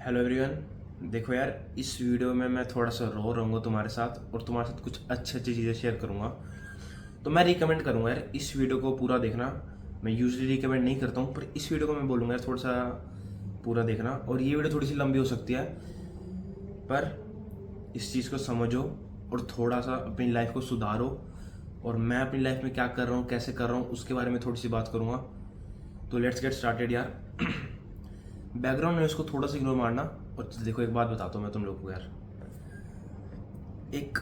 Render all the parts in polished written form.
Hello everyone. देखो यार, इस वीडियो में मैं थोड़ा सा रो रहूँगा तुम्हारे साथ और तुम्हारे साथ कुछ अच्छी अच्छी चीज़ें शेयर करूँगा। तो मैं रिकमेंड करूँगा यार, इस वीडियो को पूरा देखना। मैं यूजुअली रिकमेंड नहीं करता हूँ, पर इस वीडियो को मैं बोलूँगा यार थोड़ा सा पूरा देखना। और ये वीडियो थोड़ी सी लंबी हो सकती है, पर इस चीज़ को समझो और थोड़ा सा अपनी लाइफ को सुधारो। और मैं अपनी लाइफ में क्या कर रहा हूँ, कैसे कर रहा हूँ, उसके बारे में थोड़ी सी बात करूँगा। तो लेट्स गेट स्टार्टेड यार। बैकग्राउंड नॉइज़ को थोड़ा सा इग्नोर मारना। और देखो, एक बात बताता हूँ मैं तुम लोग को यार। एक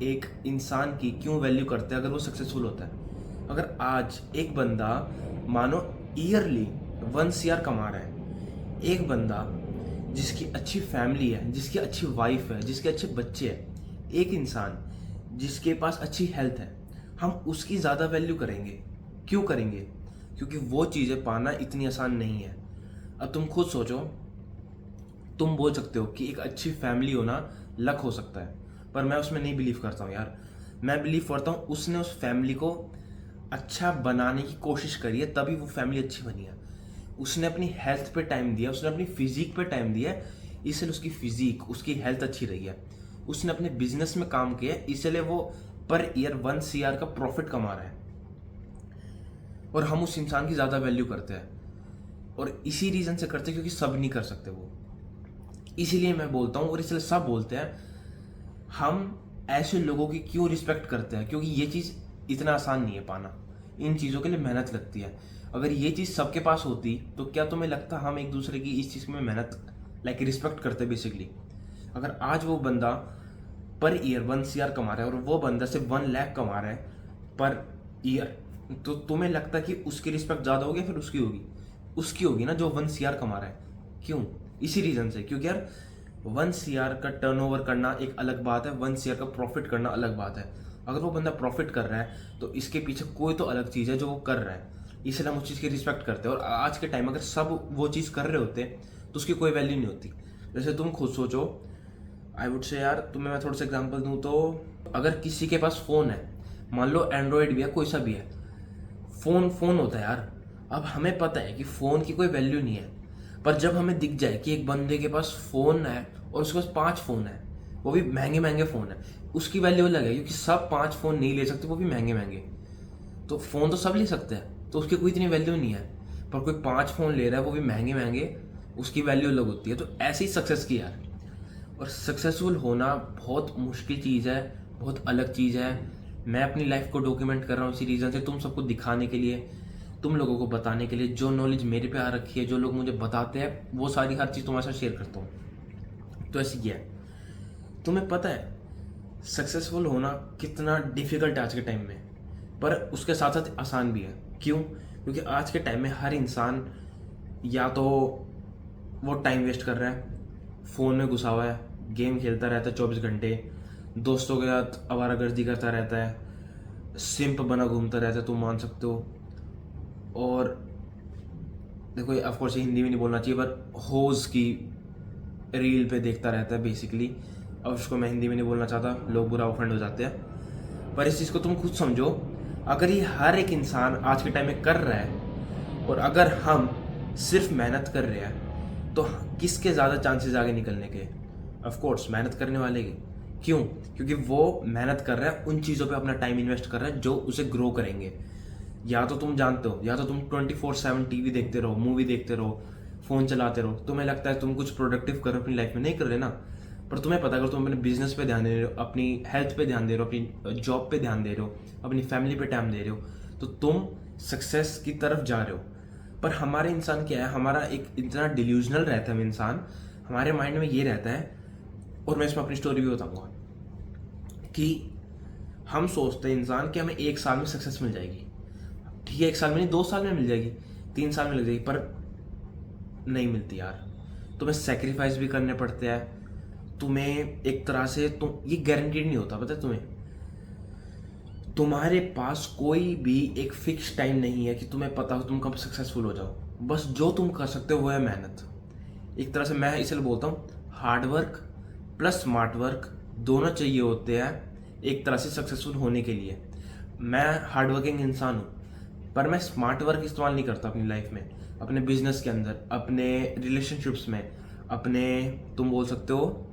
एक इंसान की क्यों वैल्यू करते हैं अगर वो सक्सेसफुल होता है। अगर आज एक बंदा मानो ईयरली 1 CR कमा रहा है, एक बंदा जिसकी अच्छी फैमिली है, जिसकी अच्छी वाइफ है, जिसके अच्छे बच्चे हैं, एक इंसान जिसके पास अच्छी हेल्थ है, हम उसकी ज़्यादा वैल्यू करेंगे। क्यों करेंगे? क्योंकि वो चीज़ें पाना इतनी आसान नहीं है। अब तुम खुद सोचो, तुम बोल सकते हो कि एक अच्छी फैमिली होना लक हो सकता है, पर मैं उसमें नहीं बिलीव करता हूँ यार। मैं बिलीव करता हूँ उसने उस फैमिली को अच्छा बनाने की कोशिश करी है, तभी वो फैमिली अच्छी बनी है। उसने अपनी हेल्थ पे टाइम दिया, उसने अपनी फिजिक पे टाइम दिया, इसलिए उसकी फिजिक, उसकी हेल्थ अच्छी रही है। उसने अपने बिजनेस में काम किया, इसलिए वो पर ईयर 1 CR का प्रॉफिट कमा रहा है। और हम उस इंसान की ज़्यादा वैल्यू करते हैं, और इसी रीज़न से करते हैं क्योंकि सब नहीं कर सकते वो। इसीलिए मैं बोलता हूँ, और इसलिए सब बोलते हैं, हम ऐसे लोगों की क्यों रिस्पेक्ट करते हैं? क्योंकि ये चीज़ इतना आसान नहीं है पाना। इन चीज़ों के लिए मेहनत लगती है। अगर ये चीज़ सबके पास होती तो क्या तुम्हें लगता हम एक दूसरे की इस चीज़ में मेहनत रिस्पेक्ट करते बेसिकली? अगर आज वो बंदा पर ईयर 1 CR कमा रहा है और वो बंदा सिर्फ 1 लाख कमा रहा है पर ईयर, तो तुम्हें लगता कि उसकी रिस्पेक्ट ज़्यादा होगी? फिर उसकी होगी, उसकी होगी ना, जो 1 CR कमा रहा है। क्यों? इसी रीज़न से, क्योंकि यार 1 CR का टर्नओवर करना एक अलग बात है, 1 CR का प्रॉफिट करना अलग बात है। अगर वो बंदा प्रॉफिट कर रहा है तो इसके पीछे कोई तो अलग चीज़ है जो वो कर रहा है, इसलिए हम उस चीज़ की रिस्पेक्ट करते हैं। और आज के टाइम अगर सब वो चीज़ कर रहे होते तो उसकी कोई वैल्यू नहीं होती। जैसे तुम खुद सोचो, आई वुड से यार, तुम्हें मैं थोड़ा सा एग्जांपल दूं तो अगर किसी के पास फ़ोन है, मान लो एंड्रॉयड भी है, कोई सा भी है, फ़ोन फ़ोन होता है यार। अब हमें पता है कि फ़ोन की कोई वैल्यू नहीं है, पर जब हमें दिख जाए कि एक बंदे के पास फ़ोन है और उसके पास 5 फ़ोन है, वो भी महंगे महंगे फ़ोन है, उसकी वैल्यू अलग है, क्योंकि सब 5 फ़ोन नहीं ले सकते, वो भी महंगे महंगे। तो फ़ोन तो सब ले सकते हैं, तो उसकी कोई इतनी वैल्यू नहीं है। पर कोई 5 फ़ोन ले रहा है, वो भी महंगे महंगे, उसकी वैल्यू अलग होती है। तो ऐसे ही सक्सेस की यार। और सक्सेसफुल होना बहुत मुश्किल चीज़ है, बहुत अलग चीज़ है। मैं अपनी लाइफ को डॉक्यूमेंट कर रहा हूँ इसी रीज़न से, तुम सबको दिखाने के लिए, तुम लोगों को बताने के लिए। जो नॉलेज मेरे पे आ रखी है, जो लोग मुझे बताते हैं, वो सारी हर चीज़ तुम्हारे साथ शेयर करता हूँ। तो ऐसी क्या है, तुम्हें पता है सक्सेसफुल होना कितना डिफिकल्ट है आज के टाइम में, पर उसके साथ साथ आसान भी है। क्यों? क्योंकि आज के टाइम में हर इंसान या तो वो टाइम वेस्ट कर रहा है, फ़ोन में घुसा हुआ है, गेम खेलता रहता है 24 घंटे, दोस्तों के साथ आवारागर्दी करता रहता है, सिंप बना घूमता रहता है, तुम मान सकते हो। और देखो, ऑफकोर्स हिंदी में नहीं बोलना चाहिए, पर होज की रील पे देखता रहता है बेसिकली। अब उसको मैं हिंदी में नहीं बोलना चाहता, लोग बुरा ऑफेंड हो जाते हैं। पर इस चीज़ को तुम खुद समझो, अगर ये हर एक इंसान आज के टाइम में कर रहा है और अगर हम सिर्फ मेहनत कर रहे हैं, तो किसके ज़्यादा चांसेस आगे निकलने के? ऑफ कोर्स मेहनत करने वाले के। क्यों? क्योंकि वो मेहनत कर रहा है, उन चीज़ों पे अपना टाइम इन्वेस्ट कर रहा है जो उसे ग्रो करेंगे। या तो तुम जानते हो, या तो तुम 24/7 टीवी देखते रहो, मूवी देखते रहो, फ़ोन चलाते रहो, तुम्हें लगता है तुम कुछ प्रोडक्टिव कर रहे हो अपनी लाइफ में, नहीं कर रहे ना। पर तुम्हें पता, अगर तुम अपने बिजनेस पे ध्यान दे रहे हो, अपनी हेल्थ पे ध्यान दे रहे हो, अपनी जॉब पे ध्यान दे रहे हो, अपनी फैमिली पे टाइम दे रहे हो, तो तुम सक्सेस की तरफ जा रहे हो। पर हमारे इंसान क्या है, हमारा एक इतना डिल्यूजनल रहता है हम इंसान, हमारे माइंड में ये रहता है, और मैं इसमें अपनी स्टोरी भी बताऊंगा, कि हम सोचते हैं इंसान कि हमें 1 साल में सक्सेस मिल जाएगी। ठीक है, 1 साल में नहीं, 2 साल में मिल जाएगी, 3 साल में मिल जाएगी, पर नहीं मिलती यार। तुम्हें सेक्रीफाइस भी करने पड़ते हैं, तुम्हें एक तरह से, तुम ये गारंटीड नहीं होता, पता है तुम्हें। तुम्हारे पास कोई भी एक फिक्स टाइम नहीं है कि तुम्हें पता हो तुम कब सक्सेसफुल हो जाओ। बस जो तुम कर सकते हो वो है मेहनत। एक तरह से मैं इसलिए बोलता हूँ, hard work plus smart work दोनों चाहिए होते हैं एक तरह से सक्सेसफुल होने के लिए। मैं हार्ड वर्किंग इंसान हूँ, पर मैं स्मार्ट वर्क इस्तेमाल नहीं करता अपनी लाइफ में, अपने बिजनेस के अंदर, अपने रिलेशनशिप्स में, अपने तुम बोल सकते हो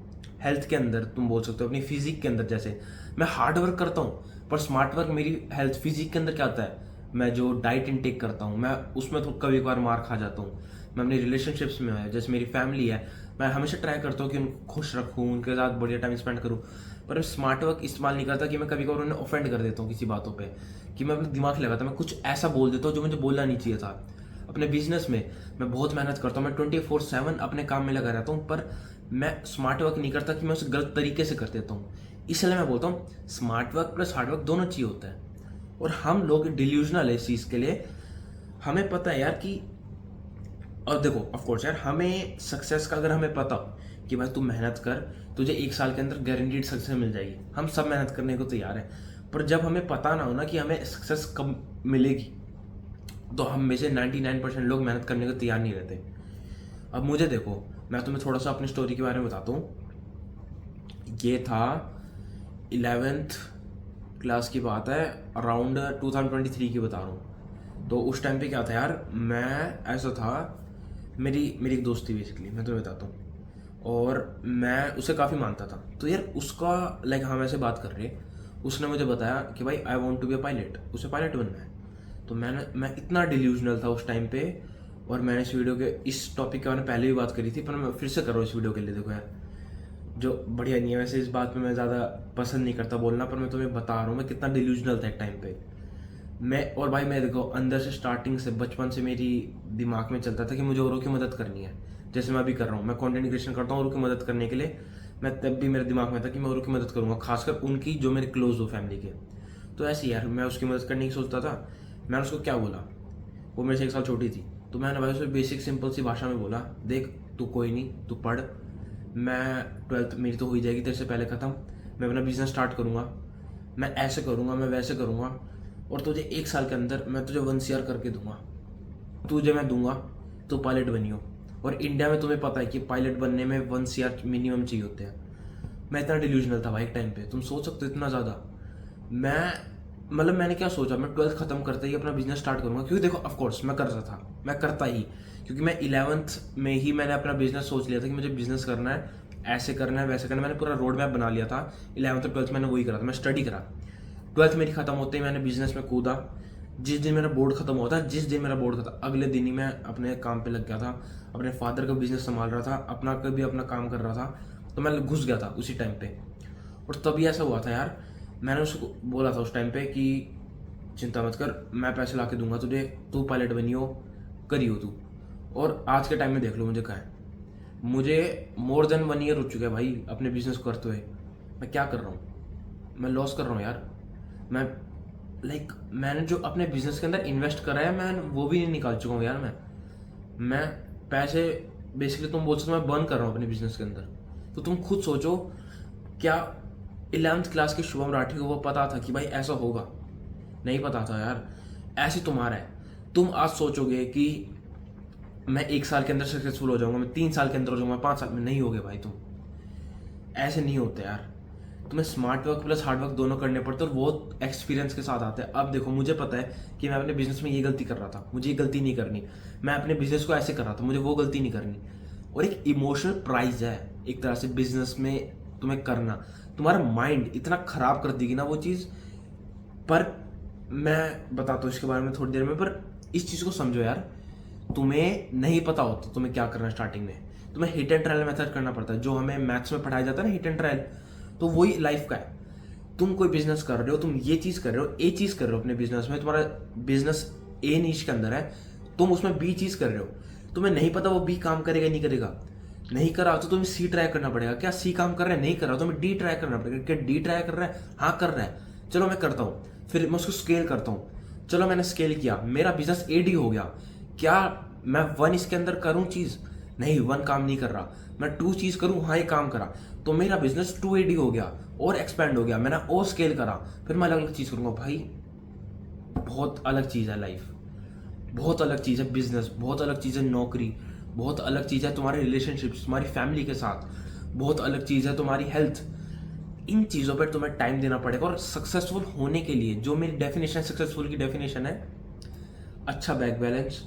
हेल्थ के अंदर, तुम बोल सकते हो अपनी फिजिक के अंदर। जैसे मैं हार्ड वर्क करता हूँ पर स्मार्ट वर्क मेरी हेल्थ फिजिक के अंदर क्या होता है, मैं जो डाइट इनटेक करता हूँ मैं उसमें तो कभी कभार मार खा जाता हूँ। मैं अपनी रिलेशनशिप्स में है, जैसे मेरी फैमिली है, मैं हमेशा ट्राई करता हूँ कि उनको खुश रखूँ, उनके साथ बढ़िया टाइम स्पेंड करूँ। पर मैं स्मार्ट वर्क इस्तेमाल नहीं करता कि मैं कभी कभार उन्हें ऑफेंड कर देता हूँ किसी बातों पे, कि मैं अपना दिमाग लगाता, मैं कुछ ऐसा बोल देता हूँ जो मुझे बोलना नहीं चाहिए था। अपने बिजनेस में मैं बहुत मेहनत करता हूँ, मैं 24/7 अपने काम में लगा रहता हूँ, पर मैं स्मार्ट वर्क नहीं करता कि मैं उसे गलत तरीके से कर देता हूँ। इसलिए मैं बोलता हूँ smart work plus hard work दोनों चाहिए होता है। और हम लोग डिल्यूजनल है इस चीज़ के लिए। हमें पता है यार कि, और देखो ऑफ कोर्स यार, हमें सक्सेस का अगर हमें पता हो कि भाई तू मेहनत कर, तुझे 1 साल के अंदर गारंटीड सक्सेस मिल जाएगी, हम सब मेहनत करने को तैयार है। पर जब हमें पता ना हो ना कि हमें सक्सेस कब मिलेगी, तो हम में से 99% लोग मेहनत करने को तैयार नहीं रहते। अब मुझे देखो, मैं तुम्हें थोड़ा सा अपनी स्टोरी के बारे में बताता हूँ। ये था 11th क्लास की बात है, अराउंड 2023 की बता रहा हूँ। तो उस टाइम पे क्या था यार, मैं ऐसा था, मेरी एक दोस्त थी बेसिकली, मैं तुम्हें बताता हूँ। और मैं उसे काफ़ी मानता था। तो यार उसका लाइक हम ऐसे बात कर रहे, उसने मुझे बताया कि भाई I want to be a pilot, उसे पायलट बनना है। तो मैं इतना डिल्यूजनल था उस टाइम पे। और मैंने इस वीडियो के इस टॉपिक के बारे में पहले भी बात करी थी, पर मैं फिर से कर रहा हूँ इस वीडियो के लिए। देखो यार, जो बढ़िया नहीं है वैसे, इस बात में मैं ज़्यादा पसंद नहीं करता बोलना, पर मैं तुम्हें बता रहा हूँ मैं कितना डिल्यूजनल था एक टाइम पे। मैं, और भाई मैं देखो अंदर से स्टार्टिंग से बचपन से मेरी दिमाग में चलता था कि मुझे औरों की मदद करनी है। जैसे मैं अभी कर रहा हूँ, मैं कंटेंट क्रिएशन करता हूँ औरों की मदद करने के लिए। मैं तब भी मेरे दिमाग में था कि मैं औरों की मदद करूँगा, खासकर उनकी जो मेरे क्लोज हो फैमिली के। तो ऐसे यार मैं उसकी मदद करने की सोचता था। मैंने उसको क्या बोला, वो मेरे से 1 साल छोटी थी, तो मैंने भाई उसे बेसिक सिंपल सी भाषा में बोला, देख तू कोई नहीं, तू पढ़, मैं 12th मेरी तो हो ही जाएगी तेरे से पहले ख़त्म, मैं अपना बिजनेस स्टार्ट करूँगा, मैं ऐसे करूँगा, मैं वैसे करूँगा, और तुझे 1 साल के अंदर मैं तुझे 1 CR करके दूंगा, तुझे मैं दूंगा, तो पायलट बनियो। और इंडिया में तुम्हें पता है कि पायलट बनने में 1 CR मिनिमम चाहिए होते हैं। मैं इतना डिल्यूजनल था भाई एक टाइम पे, तुम सोच सकते हो इतना ज़्यादा। मैं मतलब मैंने क्या सोचा, मैं 12th खत्म करते ही अपना बिजनेस स्टार्ट करूंगा, क्योंकि देखो ऑफ कोर्स मैं करता था, मैं करता ही, क्योंकि मैं 11th में ही मैंने अपना बिजनेस सोच लिया था कि मुझे बिजनेस करना है, ऐसे करना है, वैसे करना है। मैंने पूरा रोड मैप बना लिया था। 11th और 12th मैंने वही करा था, मैं स्टडी करा। 12th मेरी खत्म होते ही मैंने बिजनेस में कूदा। जिस दिन मेरा बोर्ड खत्म हुआ था, जिस दिन मेरा बोर्ड खत्म, अगले दिन ही मैं अपने काम पे लग गया था, अपने फादर का बिजनेस संभाल रहा था, अपना कभी अपना काम कर रहा था। तो मैं घुस गया था उसी टाइम पे। और तभी ऐसा हुआ था यार, मैंने उसको बोला था उस टाइम पे कि चिंता मत कर, मैं पैसे ला के दूंगा तुझे, तू पायलट बनियो, करियो तू। और आज के टाइम में देख लो मुझे क्या है, मुझे मोर देन 1 ईयर हो चुका है भाई अपने बिजनेस को करते हुए। मैं क्या कर रहा हूँ, मैं लॉस कर रहा हूँ यार। मैं मैंने जो अपने बिजनेस के अंदर इन्वेस्ट करा है, मैं वो भी नहीं निकाल चुका हूँ यार। मैं पैसे बेसिकली तुम बोल सकते हो मैं बर्न कर रहा हूँ अपने बिजनेस के अंदर। तो तुम खुद सोचो, क्या 11th क्लास के शुभम राठी को वो पता था कि भाई ऐसा होगा? नहीं पता था यार। ऐसे तुम्हारा है, तुम आज सोचोगे कि मैं 1 साल के अंदर सक्सेसफुल हो जाऊंगा, मैं 3 साल के अंदर हो जाऊंगा, 5 साल में। नहीं होगे भाई तुम, ऐसे नहीं होते यार। तुम्हें smart work plus hard work दोनों करने पड़ते हैं, और वो एक्सपीरियंस के साथ आते हैं। अब देखो मुझे पता है कि मैं अपने बिजनेस में ये गलती कर रहा था, मुझे ये गलती नहीं करनी। मैं अपने बिजनेस को ऐसे कर रहा था, मुझे वो गलती नहीं करनी। और एक इमोशनल प्राइज है एक तरह से बिजनेस में तुम्हें करना। तुम्हारा माइंड इतना खराब कर देगी ना वो चीज़। पर मैं बताता हूँ इसके बारे में थोड़ी देर में। पर इस चीज़ को समझो यार, तुम्हें नहीं पता होता तुम्हें क्या करना है स्टार्टिंग में। तुम्हें हिट एंड ट्रायल मेथड करना पड़ता है, जो हमें मैथ्स में पढ़ाया जाता है ना, हिट एंड ट्रायल। तो वही लाइफ का है। तुम कोई बिजनेस कर रहे हो, तुम ये चीज़ कर रहे हो, ए चीज़ कर रहे हो अपने बिजनेस में, तुम्हारा बिजनेस ए नीश के अंदर है, तुम उसमें बी चीज़ कर रहे हो। तुम्हें नहीं पता वो बी काम करेगा नहीं करेगा, नहीं करा तो तुम्हें सी ट्राई करना पड़ेगा। क्या सी काम कर रहा है? नहीं कर रहा, तुम्हें डी ट्राई करना पड़ेगा। क्या डी ट्राई कर रहा है? हाँ कर रहा है, चलो मैं करता हूँ। फिर मैं उसको स्केल करता हूँ, चलो मैंने स्केल किया, मेरा बिजनेस एडी हो गया। क्या मैं 1 इसके अंदर करूँ चीज़? नहीं, 1 काम नहीं कर रहा, मैं 2 चीज़ करूँ, हाँ ये काम करा, तो मेरा बिजनेस 2AD हो गया और एक्सपेंड हो गया। मैंने और स्केल करा, फिर मैं अलग अलग चीज़ करूँगा। भाई बहुत अलग चीज़ है लाइफ, बहुत अलग चीज़ है बिजनेस, बहुत अलग चीज़ है नौकरी, बहुत अलग चीज़ है तुम्हारे रिलेशनशिप्स तुम्हारी फैमिली के साथ, बहुत अलग चीज़ है तुम्हारी हेल्थ। इन चीज़ों पर तुम्हें टाइम देना पड़ेगा। और सक्सेसफुल होने के लिए जो मेरी डेफिनेशन है, सक्सेसफुल की डेफिनेशन है अच्छा बैंक बैलेंस,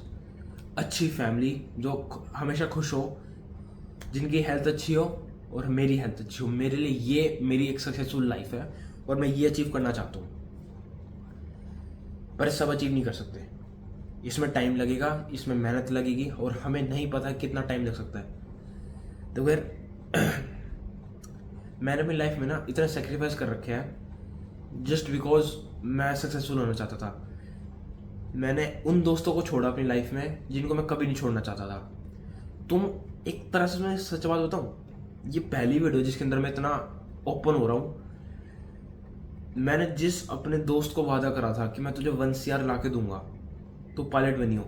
अच्छी फैमिली जो हमेशा खुश हो, जिनकी हेल्थ अच्छी हो और मेरी हेल्थ अच्छी हो। मेरे लिए ये मेरी एक सक्सेसफुल लाइफ है और मैं ये अचीव करना चाहता हूँ। पर सब अचीव नहीं कर सकते, इसमें टाइम लगेगा, इसमें मेहनत लगेगी और हमें नहीं पता कितना टाइम लग सकता है। तो फिर मैंने अपनी लाइफ में ना इतना सेक्रीफाइस कर रखे हैं जस्ट बिकॉज मैं सक्सेसफुल होना चाहता था। मैंने उन दोस्तों को छोड़ा अपनी लाइफ में जिनको मैं कभी नहीं छोड़ना चाहता था। तुम एक तरह से, मैं सच बात बताऊं, ये पहली वीडियो जिसके अंदर मैं इतना ओपन हो रहा हूँ। मैंने जिस अपने दोस्त को वादा करा था कि मैं तुझे 1 CR ला के दूंगा, तो पायलट बनी हो,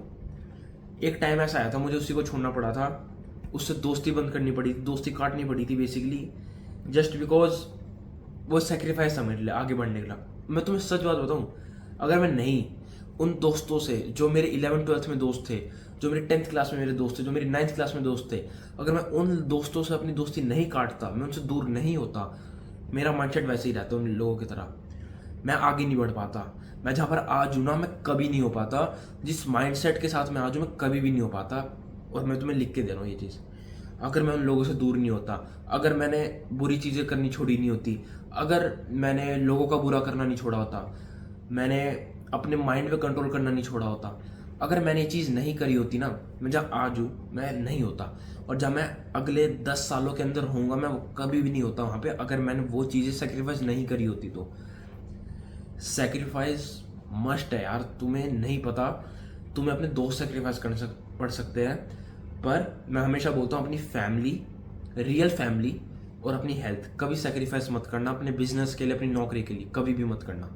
एक टाइम ऐसा आया था मुझे उसी को छोड़ना पड़ा था। उससे दोस्ती बंद करनी पड़ी, दोस्ती काटनी पड़ी थी बेसिकली, जस्ट बिकॉज वो सेक्रीफाइस था मेरे लिए आगे बढ़ने के लिए। मैं तुम्हें सच बात बताऊं, अगर मैं नहीं उन दोस्तों से जो मेरे 11th-12th में दोस्त थे, जो मेरे 10th क्लास में मेरे दोस्त थे, जो मेरी 9th क्लास में दोस्त थे, अगर मैं उन दोस्तों से अपनी दोस्ती नहीं काटता, मैं उनसे दूर नहीं होता, मेरा माइंडसेट वैसे ही रहता उन लोगों की तरह, मैं आगे नहीं बढ़ पाता। मैं जहाँ पर आज हूँ ना, मैं कभी नहीं हो पाता। जिस माइंडसेट के साथ मैं आज हूँ, मैं कभी भी नहीं हो पाता। और मैं तुम्हें लिख के दे रहा हूँ ये चीज़, अगर मैं उन लोगों से दूर नहीं होता, अगर मैंने बुरी चीज़ें करनी छोड़ी नहीं होती, अगर मैंने लोगों का बुरा करना नहीं छोड़ा होता, मैंने अपने माइंड पे कंट्रोल करना नहीं छोड़ा होता, अगर मैंने ये चीज़ नहीं करी होती ना, मैं जहाँ आज हूँ मैं नहीं होता। और जब मैं अगले 10 सालों के अंदर होऊंगा, मैं कभी भी नहीं होता वहाँ पे, अगर मैंने वो चीज़ें सेक्रीफाइस नहीं करी होती। तो सेक्रीफाइस मस्ट है यार, तुम्हें नहीं पता, तुम्हें अपने दोस्त सेक्रीफाइस पड़ सकते हैं, पर मैं हमेशा बोलता हूँ अपनी फैमिली, रियल फैमिली और अपनी हेल्थ कभी सेक्रीफाइस मत करना। अपने बिजनेस के लिए, अपनी नौकरी के लिए कभी भी मत करना।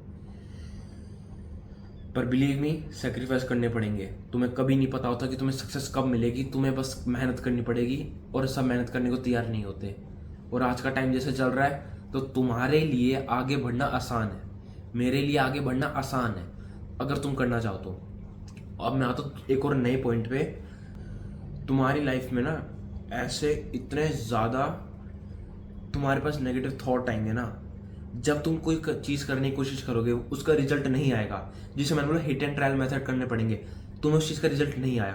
पर बिलीव मी, सेक्रीफाइस करने पड़ेंगे। तुम्हें कभी नहीं पता होता कि तुम्हें सक्सेस कब मिलेगी, तुम्हें बस मेहनत करनी पड़ेगी और सब मेहनत करने को तैयार नहीं होते। और आज का टाइम जैसे चल रहा है, तो तुम्हारे लिए आगे बढ़ना आसान है, मेरे लिए आगे बढ़ना आसान है, अगर तुम करना चाहो तो। अब मैं आता हूँ एक और नए पॉइंट पे। तुम्हारी लाइफ में ना ऐसे इतने ज़्यादा तुम्हारे पास नेगेटिव थॉट आएंगे ना, जब तुम कोई चीज़ करने की कोशिश करोगे उसका रिजल्ट नहीं आएगा, जिसे मैंने बोला हिट एंड ट्रायल मेथड करने पड़ेंगे, तुम्हें उस चीज़ का रिजल्ट नहीं आया,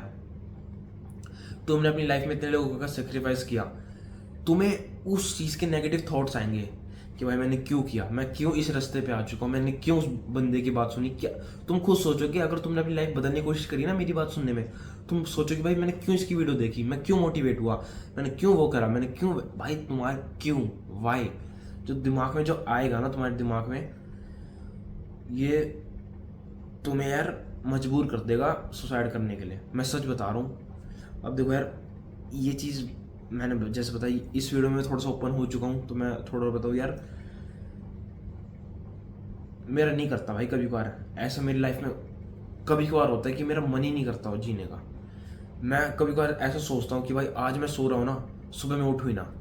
तुमने अपनी लाइफ में इतने लोगों का सेक्रीफाइस किया, तुम्हें उस चीज़ के नेगेटिव थॉट्स आएंगे कि भाई मैंने क्यों किया, मैं क्यों इस रास्ते पे आ चुका हूँ, मैंने क्यों उस बंदे की बात सुनी। क्या तुम खुद सोचोगे, अगर तुमने अपनी लाइफ बदलने की कोशिश करी ना मेरी बात सुनने में, तुम सोचोगे भाई मैंने क्यों इसकी वीडियो देखी, मैं क्यों मोटिवेट हुआ, मैंने क्यों वो करा, मैंने क्यों, भाई तुम्हारे क्यों, वाई, जो दिमाग में जो आएगा ना तुम्हारे दिमाग में, ये तुम्हें यार मजबूर कर देगा सुसाइड करने के लिए। मैं सच बता रहा हूँ। अब देखो यार, ये चीज़ मैंने जैसे बताई, इस वीडियो में थोड़ा सा ओपन हो चुका हूँ, तो मैं थोड़ा और बताऊँ यार, मेरा नहीं करता भाई कभी कभार ऐसा मेरी लाइफ में। कभी कभार होता है कि मेरा मन ही नहीं करता हो जीने का। मैं कभी कभार ऐसा सोचता हूँ कि भाई आज मैं सो रहा हूँ ना, सुबह में उठूँ ही ना।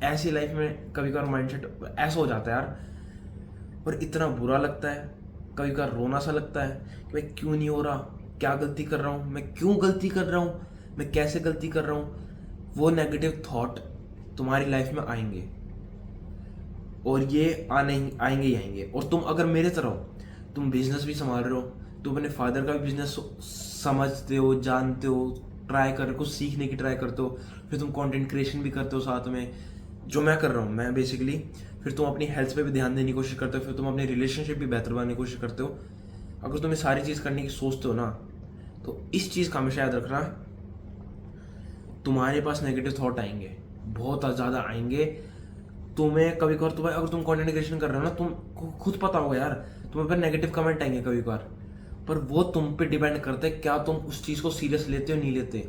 ऐसी लाइफ में कभी कभार माइंडसेट ऐसा हो जाता है यार, और इतना बुरा लगता है, कभी कभार रोना सा लगता है कि भाई क्यों नहीं हो रहा, क्या गलती कर रहा हूँ, मैं क्यों गलती कर रहा हूँ, मैं कैसे गलती कर रहा हूँ। वो नेगेटिव थॉट तुम्हारी लाइफ में आएंगे, और ये आएंगे ही आएंगे। और तुम अगर मेरे तरह हो, तुम बिजनेस भी संभाल रहे हो, तुम अपने फादर का भी बिजनेस समझते हो, जानते हो, ट्राई कर कुछ सीखने की ट्राई करते हो, फिर तुम कंटेंट क्रिएशन भी करते हो साथ में, जो मैं कर रहा हूँ मैं बेसिकली, फिर तुम अपनी हेल्थ पे भी ध्यान देने की कोशिश करते हो, फिर तुम अपनी रिलेशनशिप भी बेहतर बनाने की कोशिश करते हो। अगर तुम ये सारी चीज़ करने की सोचते हो ना, तो इस चीज़ का हमेशा याद रखना, तुम्हारे पास नेगेटिव थॉट आएंगे, बहुत ज़्यादा आएंगे। तुम्हें कभी कभार, तुम्हें अगर तुम कंटेंट क्रिएशन कर रहे हो ना, तुम खुद पता होगा यार, तुम्हें पर नेगेटिव कमेंट आएंगे कभी कभार, पर वो तुम पे डिपेंड करते हैं क्या तुम उस चीज़ को सीरियस लेते हो नहीं लेते।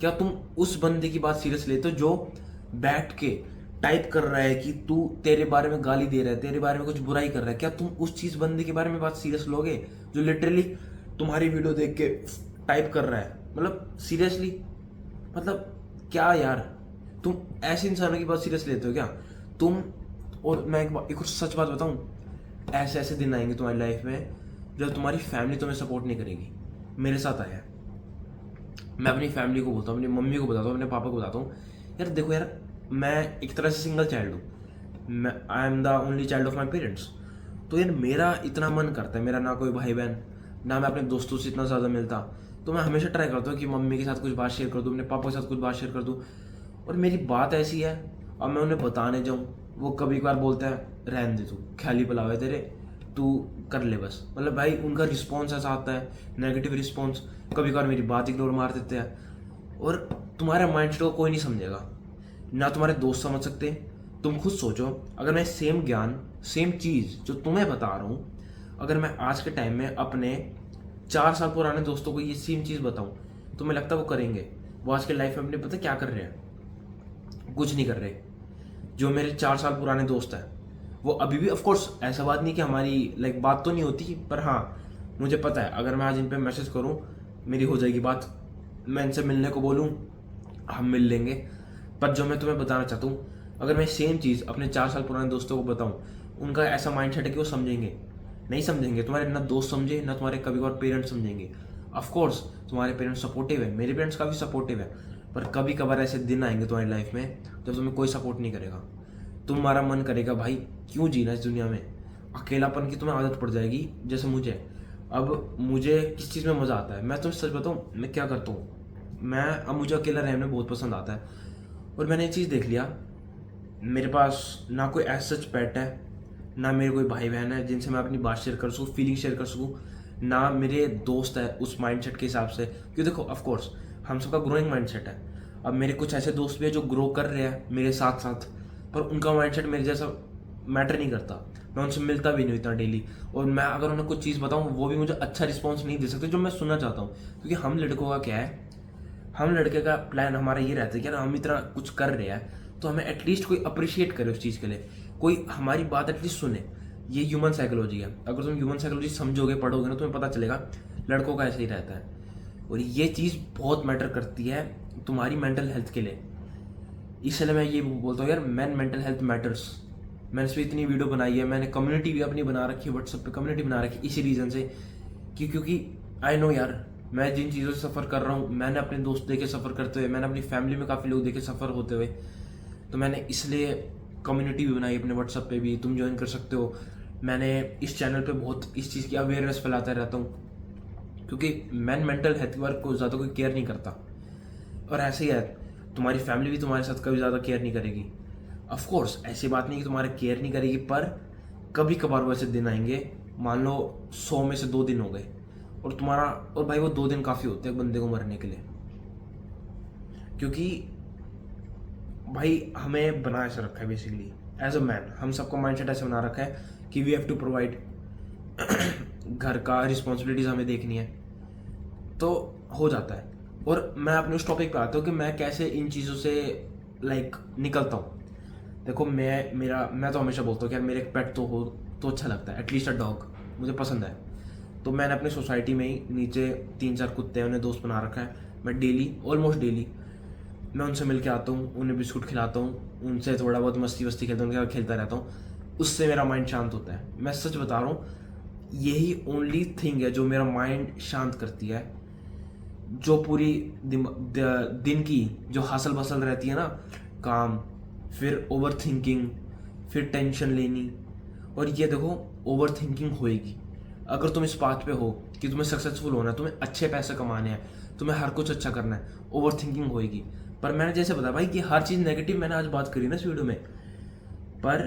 क्या तुम उस बंदे की बात सीरियस लेते हो जो बैठ के टाइप कर रहा है कि तू, तेरे बारे में गाली दे रहा है, तेरे बारे में कुछ बुराई कर रहा है, क्या तुम उस चीज़ बंदे के बारे में बात सीरियस लोगे जो लिटरली तुम्हारी वीडियो देख के टाइप कर रहा है, मतलब सीरियसली, मतलब क्या यार, तुम ऐसे इंसानों की बात सीरियस लेते हो क्या तुम। और मैं एक और सच बात बताऊं, ऐसे ऐसे दिन आएंगे तुम्हारी लाइफ में जब तुम्हारी फैमिली तुम्हें सपोर्ट नहीं करेगी। मेरे साथ आया है, मैं अपनी फैमिली को बोलता हूँ, अपनी मम्मी को बताता हूँ, अपने पापा को बताता हूँ, यार देखो यार, मैं एक तरह से सिंगल चाइल्ड हूँ, मैं I am the only child of my parents. तो यार मेरा इतना मन करता है, मेरा ना कोई भाई बहन, ना मैं अपने दोस्तों से इतना ज़्यादा मिलता, तो मैं हमेशा ट्राई करता हूँ कि मम्मी के साथ कुछ बात शेयर कर दूँ, अपने पापा के साथ कुछ बात शेयर कर दूँ। और मेरी बात ऐसी है, अब मैं उन्हें बताने जाऊँ, वो कभी कभार बोलते हैं रहने दे, तू ख्याली पलाव है तेरे, तू कर ले बस। मतलब भाई उनका रिस्पॉन्स ऐसा आता है, नेगेटिव रिस्पॉन्स। कभी कभार मेरी बात इग्नोर मार देते हैं। और तुम्हारे माइंडसेट को कोई नहीं समझेगा, ना तुम्हारे दोस्त समझ सकते। तुम खुद सोचो, अगर मैं सेम ज्ञान, सेम चीज़ जो तुम्हें बता रहा हूँ, अगर मैं आज के टाइम में अपने 4 साल पुराने दोस्तों को ये सेम चीज़ बताऊँ, तो मुझे लगता है वो करेंगे। वो आज के लाइफ में अपने पता क्या कर रहे हैं? कुछ नहीं कर रहे। जो मेरे 4 साल पुराने दोस्त हैं वो अभी भी, ऑफकोर्स ऐसा बात नहीं कि हमारी लाइक बात तो नहीं होती, पर हाँ मुझे पता है अगर मैं आज इन पे मैसेज करूँ मेरी हो जाएगी बात, मैं इनसे मिलने को बोलूँ हम मिल लेंगे। पर जो मैं तुम्हें बताना चाहता हूँ, अगर मैं सेम चीज़ अपने 4 साल पुराने दोस्तों को बताऊँ, उनका ऐसा माइंडसेट है कि वो समझेंगे नहीं समझेंगे। तुम्हारे ना दोस्त समझे, ना तुम्हारे कभी कभार पेरेंट्स समझेंगे। ऑफकोर्स तुम्हारे पेरेंट्स सपोर्टिव है, मेरे पेरेंट्स काफ़ी सपोर्टिव है, पर कभी कभार ऐसे दिन आएंगे तुम्हारी लाइफ में जब तुम्हें कोई सपोर्ट नहीं करेगा। तुम्हारा मन करेगा भाई क्यों जीना इस दुनिया में, अकेलापन की तुम्हें आदत पड़ जाएगी जैसे मुझे। अब मुझे किस चीज़ में मज़ा आता है, मैं तुम्हें सच बताऊँ मैं क्या करता हूँ। अब मुझे अकेला रहना बहुत पसंद आता है, और मैंने ये चीज़ देख लिया, मेरे पास ना कोई एज सच पेट है, ना मेरे कोई भाई बहन है जिनसे मैं अपनी बात शेयर कर सकूँ, फीलिंग शेयर कर सकूँ, ना मेरे दोस्त है उस माइंडसेट के हिसाब से। क्योंकि देखो ऑफकोर्स हम सबका ग्रोइंग माइंडसेट है। अब मेरे कुछ ऐसे दोस्त भी हैं जो ग्रो कर रहे हैं मेरे साथ साथ, पर उनका माइंडसेट मेरे जैसा मैटर नहीं करता। मैं उनसे मिलता भी नहीं इतना डेली, और मैं अगर उन्हें कुछ चीज़ बताऊँ वो भी मुझे अच्छा रिस्पॉन्स नहीं दे सकते जो मैं सुनना चाहता हूँ। क्योंकि हम लड़कों का क्या है, हम लड़के का प्लान हमारा ये रहता है कि हम इतना कुछ कर रहे हैं तो हमें एटलीस्ट कोई अप्रिशिएट करे उस चीज़ के लिए, कोई हमारी बात एटलीस्ट सुने। ये ह्यूमन साइकोलॉजी है। अगर तुम ह्यूमन साइकोलॉजी समझोगे, पढ़ोगे ना, तुम्हें पता चलेगा लड़कों का ऐसे ही रहता है। और ये चीज़ बहुत मैटर करती है तुम्हारी मेंटल हेल्थ के लिए। इसलिए मैं ये बोलता हूँ यार, मेंटल हेल्थ मैटर्स। मैंने इस पर इतनी वीडियो बनाई है, मैंने कम्युनिटी भी अपनी बना रखी है, व्हाट्सएप पे कम्युनिटी बना रखी है इसी रीज़न से क्योंकि आई नो यार, मैं जिन चीज़ों से सफ़र कर रहा हूँ, मैंने अपने दोस्त देखे सफ़र करते हुए, मैंने अपनी फैमिली में काफ़ी लोग देखे सफ़र होते हुए, तो मैंने इसलिए कम्युनिटी भी बनाई अपने व्हाट्सएप पे भी, तुम ज्वाइन कर सकते हो। मैंने इस चैनल पे बहुत इस चीज़ की अवेयरनेस फैलाता रहता हूँ क्योंकि मैं मेंटल हेल्थ वर्क को ज़्यादा कोई केयर नहीं करता। और ऐसे ही है, तुम्हारी फैमिली भी तुम्हारे साथ कभी ज़्यादा केयर नहीं करेगी। ऑफकोर्स ऐसी बात नहीं कि तुम्हारे केयर नहीं करेगी, पर कभी कभार वैसे दिन आएंगे, मान लो 100 में से 2 दिन हो गए और तुम्हारा, और भाई वो 2 दिन काफ़ी होते हैं बंदे को मरने के लिए। क्योंकि भाई हमें बना ऐसा रखा है बेसिकली एज अ मैन, हम सबको माइंडसेट ऐसे बना रखा है कि वी हैव टू प्रोवाइड, घर का रिस्पॉन्सिबिलिटीज़ हमें देखनी है, तो हो जाता है। और मैं अपने उस टॉपिक पे आता हूँ कि मैं कैसे इन चीज़ों से लाइक निकलता हूँ। देखो मैं तो हमेशा बोलता हूँ कि यार मेरे एक पेट तो हो तो अच्छा लगता है, एटलीस्ट अ डॉग मुझे पसंद है। तो मैंने अपनी सोसाइटी में ही नीचे 3-4 कुत्ते हैं, उन्हें दोस्त बना रखा है। मैं डेली, ऑलमोस्ट डेली मैं उनसे मिल के आता हूँ, उन्हें बिस्कुट खिलाता हूँ, उनसे थोड़ा बहुत मस्ती वस्ती खेलता हूँ, उनके साथ खेलता रहता हूँ। उससे मेरा माइंड शांत होता है। मैं सच बता रहा हूँ, यही ओनली थिंग है जो मेरा माइंड शांत करती है। जो पूरी दिन की जो हसल बसल रहती है ना, काम, फिर ओवर थिंकिंग, फिर टेंशन लेनी। और ये देखो ओवर थिंकिंग होएगी अगर तुम इस बात पे हो कि तुम्हें सक्सेसफुल होना है, तुम्हें अच्छे पैसे कमाने हैं, तुम्हें हर कुछ अच्छा करना है, ओवर थिंकिंग होएगी। पर मैंने जैसे बताया भाई कि हर चीज़ नेगेटिव मैंने आज बात करी ना इस वीडियो में, पर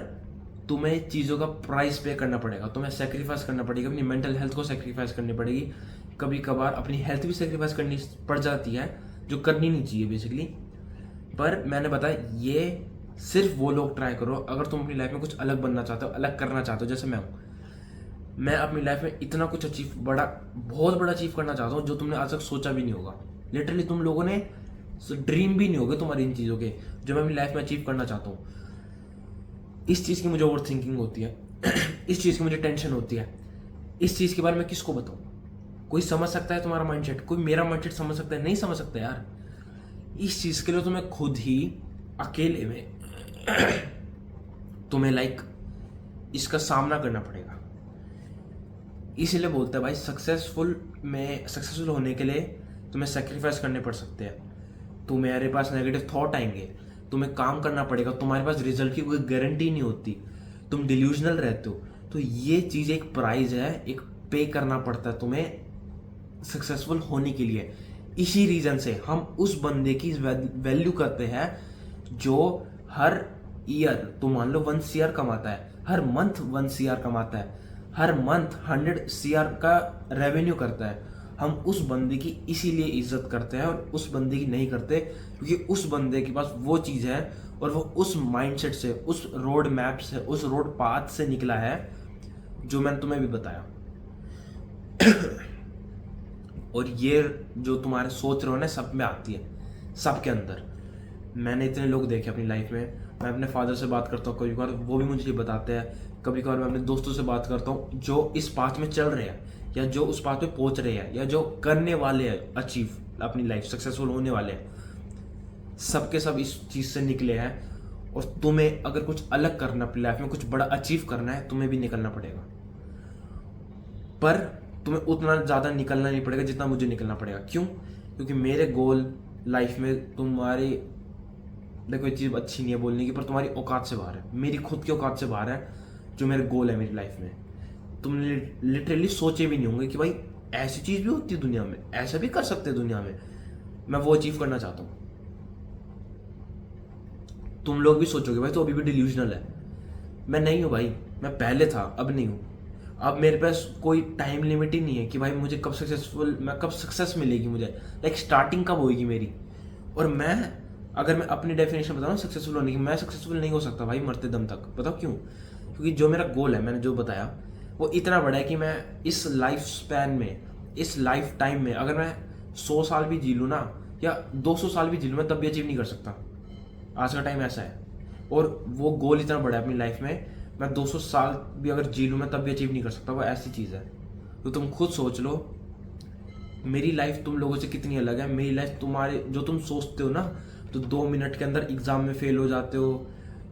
तुम्हें चीज़ों का प्राइस पे करना पड़ेगा, तुम्हें सेक्रीफाइस करना पड़ेगा, अपनी मेंटल हेल्थ को सेक्रीफाइस करनी पड़ेगी। कभी कभार अपनी हेल्थ भी सेक्रीफाइस करनी पड़ जाती है जो करनी नहीं चाहिए बेसिकली। पर मैंने बताया ये सिर्फ वो लोग ट्राई करो अगर तुम अपनी लाइफ में कुछ अलग बनना चाहते हो, अलग करना चाहते हो। जैसे मैं हूँ, मैं अपनी लाइफ में इतना कुछ अचीव, बहुत बड़ा अचीव करना चाहता हूँ जो तुमने आज तक सोचा भी नहीं होगा। लिटरली तुम लोगों ने ड्रीम भी नहीं होगे तुम्हारी इन चीज़ों के, जो मैं अपनी लाइफ में अचीव करना चाहता हूँ। इस चीज़ की मुझे ओवर थिंकिंग होती है, इस चीज़ की मुझे टेंशन होती है। इस चीज़ के बारे में किसको बताऊँ? कोई समझ सकता है तुम्हारा माइंडसेट? कोई मेरा माइंडसेट समझ सकता है? नहीं समझ सकता यार। इस चीज़ के लिए तुम्हें खुद ही अकेले में तुम्हें लाइक इसका सामना करना पड़ेगा। इसीलिए बोलते हैं भाई सक्सेसफुल होने के लिए तुम्हें सेक्रीफाइस करने पड़ सकते हैं। तुम्हारे पास नेगेटिव थॉट आएंगे, तुम्हें काम करना पड़ेगा, तुम्हारे पास रिजल्ट की कोई गारंटी नहीं होती, तुम डिल्यूजनल रहते हो। तो ये चीज़ एक प्राइज है, एक पे करना पड़ता है तुम्हें सक्सेसफुल होने के लिए। इसी रीज़न से हम उस बंदे की वैल्यू करते हैं जो हर ईयर तो मान लो 1 CR कमाता है, हर मंथ 1 CR कमाता है, हर मंथ 100 CR का रेवेन्यू करता है, हम उस बंदे की इसीलिए इज्जत करते हैं और उस बंदे की नहीं करते क्योंकि उस बंदे के पास वो चीज़ है और वो उस माइंडसेट से, उस रोड मैप से, उस रोड पाथ से निकला है जो मैंने तुम्हें भी बताया। और ये जो तुम्हारे सोच रहे हो ना, सब में आती है, सबके अंदर। मैंने इतने लोग देखे अपनी लाइफ में। मैं अपने फादर से बात करता हूँ कभी कभार, वो भी मुझे ये बताते हैं। कभी कभार मैं अपने दोस्तों से बात करता हूँ जो इस पाथ में चल रहे हैं या जो उस पाथ पे पहुंच रहे हैं या जो करने वाले हैं अचीव अपनी लाइफ, सक्सेसफुल होने वाले हैं। सबके सब इस चीज़ से निकले हैं। और तुम्हें अगर कुछ अलग करना अपनी लाइफ में, कुछ बड़ा अचीव करना है, तुम्हें भी निकलना पड़ेगा। पर तुम्हें उतना ज़्यादा निकलना नहीं पड़ेगा जितना मुझे निकलना पड़ेगा। क्यों? क्योंकि मेरे गोल लाइफ में तुम्हारी, देखो ये चीज़ अच्छी नहीं है बोलने की, पर तुम्हारी औकात से बाहर है, मेरी खुद की औकात से बाहर है जो मेरे गोल है मेरी लाइफ में। तुमने लिटरली सोचे भी नहीं होंगे कि भाई ऐसी चीज़ भी होती है दुनिया में, ऐसा भी कर सकते हैं दुनिया में। मैं वो अचीव करना चाहता हूँ। तुम लोग भी सोचोगे भाई तो अभी भी डिल्यूजनल है। मैं नहीं हूँ भाई, मैं पहले था, अब नहीं हूँ। अब मेरे पास कोई टाइम लिमिट ही नहीं है कि भाई मुझे कब सक्सेस मिलेगी, मुझे लाइक स्टार्टिंग कब होगी मेरी। और मैं, अगर मैं अपनी डेफिनेशन बताऊँ सक्सेसफुल होने की, मैं सक्सेसफुल नहीं हो सकता भाई मरते दम तक। बताओ क्यों? क्योंकि जो मेरा गोल है, मैंने जो बताया, वो इतना बड़ा है कि मैं इस लाइफ स्पैन में, इस लाइफ टाइम में, अगर मैं 100 साल भी जी लूँ ना, या 200 साल भी जी लूँ, मैं तब भी अचीव नहीं कर सकता। आज का टाइम ऐसा है। और वो गोल इतना बड़ा है अपनी लाइफ में, मैं 200 साल भी अगर जी लूँ, मैं तब भी अचीव नहीं कर सकता। वो ऐसी चीज़ है। तो तुम खुद सोच लो, मेरी लाइफ तुम लोगों से कितनी अलग है। मेरी लाइफ तुम्हारे, जो तुम सोचते हो ना, तो 2 मिनट के अंदर एग्ज़ाम में फेल हो जाते हो,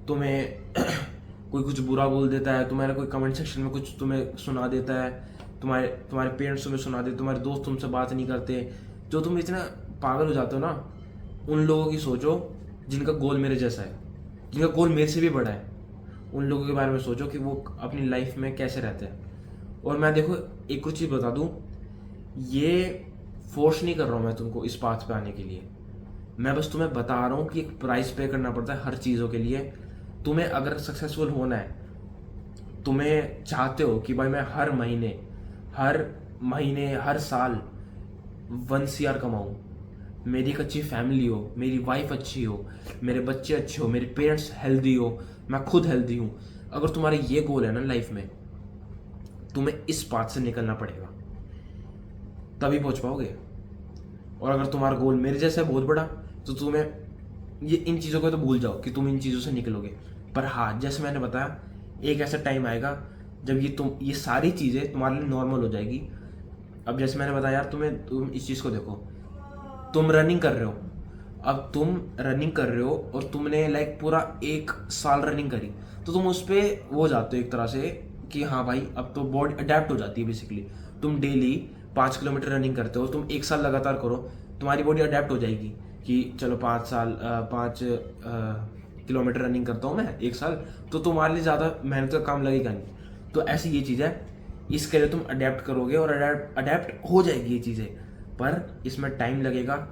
तुम्हें कोई कुछ बुरा बोल देता है, तुम्हारे कोई कमेंट सेक्शन में कुछ तुम्हें सुना देता है, तुम्हारे पेरेंट्स तुम्हें सुना देते, तुम्हारे दोस्त तुमसे बात नहीं करते, जो तुम इतना पागल हो जाते हो ना, उन लोगों की सोचो जिनका गोल मेरे जैसा है, जिनका गोल मेरे से भी बड़ा है। उन लोगों के बारे में सोचो कि वो अपनी लाइफ में कैसे रहते हैं। और मैं देखो एक कुछ चीज़ बता दूँ, ये फोर्स नहीं कर रहा हूँ मैं तुमको इस पाथ पे आने के लिए। मैं बस तुम्हें बता रहा हूँ कि एक प्राइस पे करना पड़ता है हर चीज़ों के लिए। तुम्हें अगर सक्सेसफुल होना है, तुम्हें चाहते हो कि भाई मैं हर महीने हर साल 1 CR कमाऊँ, मेरी एक अच्छी फैमिली हो, मेरी वाइफ अच्छी हो, मेरे बच्चे अच्छे हो, मेरे पेरेंट्स हेल्दी हो, मैं खुद हेल्दी हूँ। अगर तुम्हारा ये गोल है ना लाइफ में, तुम्हें इस पाथ से निकलना पड़ेगा, तभी पहुँच पाओगे। और अगर तुम्हारा गोल मेरे जैसा है बहुत बड़ा, तो तुम्हें ये इन चीज़ों को तो भूल जाओ कि तुम इन चीज़ों से निकलोगे। पर हाँ, जैसे मैंने बताया, एक ऐसा टाइम आएगा जब ये सारी चीज़ें तुम्हारे लिए नॉर्मल हो जाएगी। अब जैसे मैंने बताया यार, तुम इस चीज़ को देखो, तुम रनिंग कर रहे हो, अब तुम रनिंग कर रहे हो और तुमने लाइक पूरा 1 साल रनिंग करी, तो तुम उस पर वो जाते हो एक तरह से कि हाँ भाई अब तो बॉडी अडेप्ट हो जाती है। बेसिकली तुम डेली 5 किलोमीटर रनिंग करते हो, तुम 1 साल लगातार करो, तुम्हारी बॉडी अडेप्ट हो जाएगी कि चलो 5 किलोमीटर रनिंग करता हूँ मैं 1 साल, तो तुम्हारे लिए ज़्यादा मेहनत का काम लगेगा नहीं। तो ऐसी ये चीज़ है, इसके लिए तुम अडेप्ट करोगे और अडेप्ट हो जाएगी ये चीज़ें। पर इसमें टाइम लगेगा,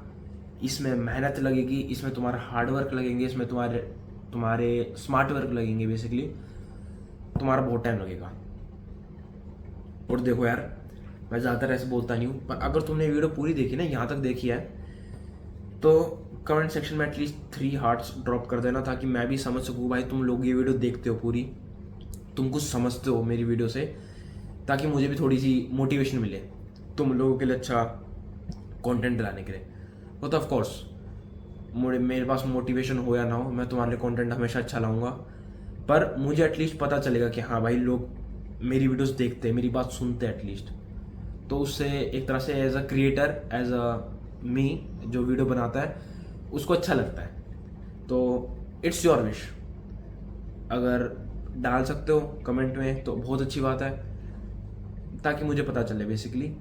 इसमें मेहनत लगेगी, इसमें तुम्हारा हार्ड वर्क लगेंगे, इसमें तुम्हारे स्मार्ट वर्क लगेंगे। बेसिकली तुम्हारा बहुत टाइम लगेगा। और देखो यार, मैं ज़्यादातर ऐसे बोलता नहीं हूँ, पर अगर तुमने वीडियो पूरी देखी ना, यहाँ तक देखी है, तो कमेंट सेक्शन में एटलीस्ट 3 हार्ट्स ड्रॉप कर देना, ताकि मैं भी समझ सकूँ भाई तुम लोग ये वीडियो देखते हो पूरी, तुम कुछ समझते हो मेरी वीडियो से, ताकि मुझे भी थोड़ी सी मोटिवेशन मिले तुम लोगों के लिए अच्छा कंटेंट लाने के लिए। वो तो ऑफकोर्स मेरे पास मोटिवेशन हो या ना हो, मैं तुम्हारे लिए कंटेंट हमेशा अच्छा लाऊंगा, पर मुझे एटलीस्ट पता चलेगा कि हाँ भाई लोग मेरी वीडियोस देखते हैं, मेरी बात सुनते हैं एटलीस्ट। तो उससे एक तरह से as a creator, as a me जो वीडियो बनाता है, उसको अच्छा लगता है। तो इट्स योर विश, अगर डाल सकते हो कमेंट में तो बहुत अच्छी बात है, ताकि मुझे पता चले बेसिकली,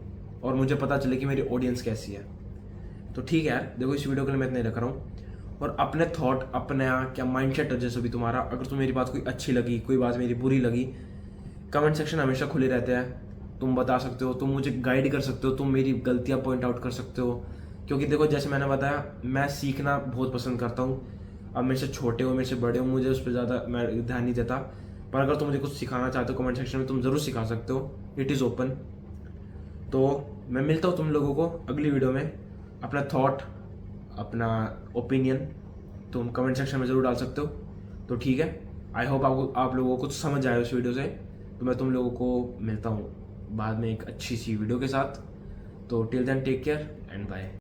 और मुझे पता चले कि मेरी ऑडियंस कैसी है। तो ठीक है यार, देखो इस वीडियो के लिए मैं इतना ही रख रहा हूँ। और अपने थॉट, अपना क्या माइंडसेट है जैसे भी तुम्हारा, अगर तुम्हें मेरी बात कोई अच्छी लगी, कोई बात मेरी बुरी लगी, कमेंट सेक्शन हमेशा खुले रहते हैं, तुम बता सकते हो, तुम मुझे गाइड कर सकते हो, तुम मेरी गलतियाँ पॉइंट आउट कर सकते हो। क्योंकि देखो जैसे मैंने बताया, मैं सीखना बहुत पसंद करता हूँ, अब मेरे से छोटे हो, मेरे से बड़े हो, मुझे उस पर ज़्यादा मैं ध्यान नहीं देता। पर अगर तुम मुझे कुछ सिखाना चाहते हो कमेंट सेक्शन में, तुम ज़रूर सिखा सकते हो, इट इज़ ओपन। तो मैं मिलता हूँ तुम लोगों को अगली वीडियो में। अपना थॉट, अपना ओपिनियन तुम कमेंट सेक्शन में ज़रूर डाल सकते हो। तो ठीक है, आई होप आप लोगों को कुछ समझ आए उस वीडियो से। तो मैं तुम लोगों को मिलता हूँ बाद में एक अच्छी सी वीडियो के साथ। तो till then take care and bye.